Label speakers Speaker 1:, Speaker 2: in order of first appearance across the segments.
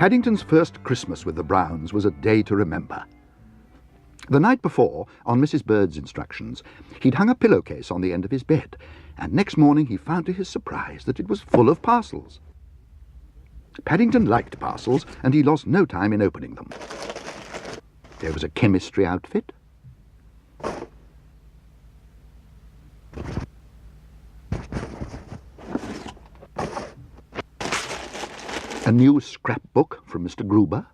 Speaker 1: Paddington's first Christmas with the Browns was a day to remember. The night before, on Mrs. Bird's instructions, he'd hung a pillowcase on the end of his bed, and next morning he found to his surprise that it was full of parcels. Paddington liked parcels, and he lost no time in opening them. There was a chemistry outfit, a new scrapbook from Mr. Gruber,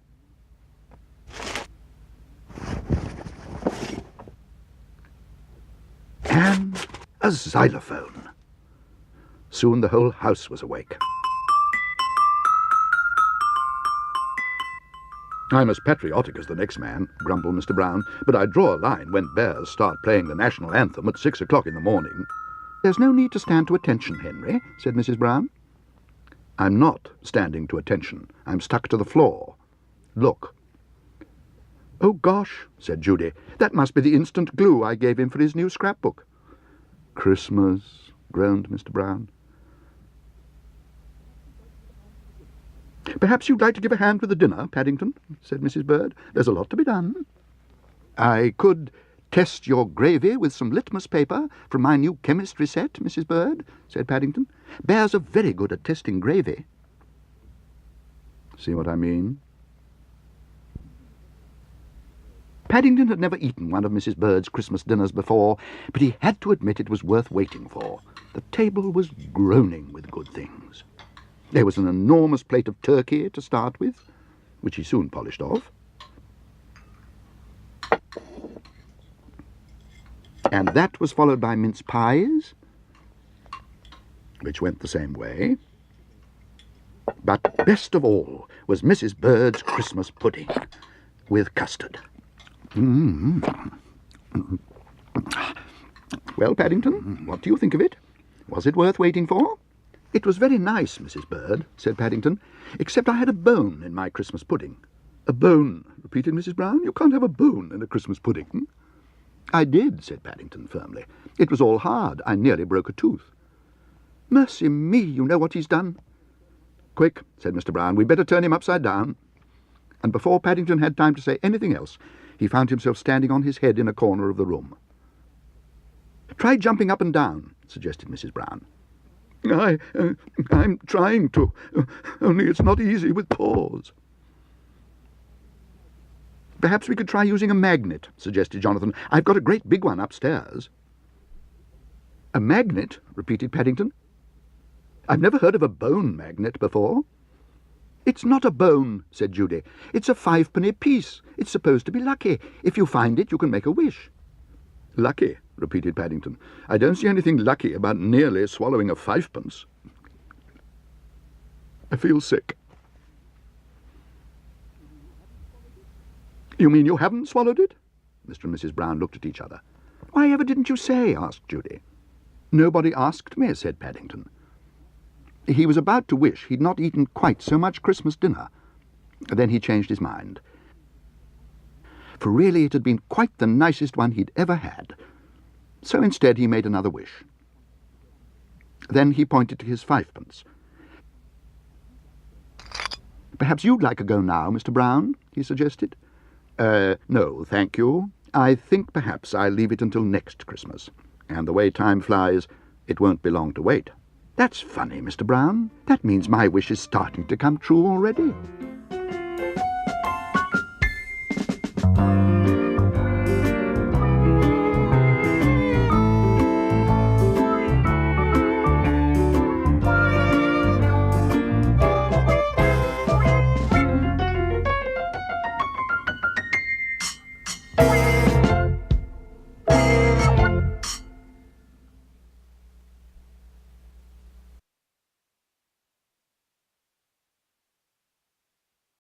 Speaker 1: and a xylophone. Soon the whole house was awake. "I'm as patriotic as the next man," grumbled Mr. Brown, "but I draw a line when bears start playing the national anthem at 6 o'clock in the morning." "There's no need to stand to attention, Henry," said Mrs. Brown. "I'm not standing to attention. I'm stuck to the floor. Look." "Oh, gosh," said Judy, "that must be the instant glue I gave him for his new scrapbook." "Christmas," groaned Mr. Brown. "Perhaps you'd like to give a hand with the dinner, Paddington," said Mrs. Bird. "There's a lot to be done." "I could test your gravy with some litmus paper from my new chemistry set, Mrs. Bird," said Paddington. "Bears are very good at testing gravy." See what I mean? Paddington had never eaten one of Mrs. Bird's Christmas dinners before, but he had to admit it was worth waiting for. The table was groaning with good things. There was an enormous plate of turkey to start with, which he soon polished off. And that was followed by mince pies, which went the same way. But best of all was Mrs. Bird's Christmas pudding with custard. Well, Paddington, what do you think of it? Was it worth waiting for? "It was very nice, Mrs. Bird," said Paddington, "except I had a bone in my Christmas pudding." "A bone," repeated Mrs. Brown. "You can't have a bone in a Christmas pudding." "I did," said Paddington firmly. "It was all hard. I nearly broke a tooth." "Mercy me, you know what he's done." "Quick," said Mr. Brown, "we'd better turn him upside down." And before Paddington had time to say anything else, he found himself standing on his head in a corner of the room. "Try jumping up and down," suggested Mrs. Brown. I'm trying to, only it's not easy with paws." "Perhaps we could try using a magnet," suggested Jonathan. "I've got a great big one upstairs." "A magnet?" repeated Paddington. "I've never heard of a bone magnet before." "It's not a bone," said Judy. "It's a 5-penny piece. It's supposed to be lucky. If you find it, you can make a wish." "Lucky," repeated Paddington. "I don't see anything lucky about nearly swallowing a 5-pence. I feel sick." "You mean you haven't swallowed it?" Mr. and Mrs. Brown looked at each other. "Why ever didn't you say?" asked Judy. "Nobody asked me," said Paddington. He was about to wish he'd not eaten quite so much Christmas dinner. Then he changed his mind. For really it had been quite the nicest one he'd ever had. So instead he made another wish. Then he pointed to his 5-pence. "Perhaps you'd like a go now, Mr. Brown?" he suggested. No, thank you. I think perhaps I'll leave it until next Christmas. And the way time flies, it won't be long to wait." "That's funny, Mr. Brown. That means my wish is starting to come true already."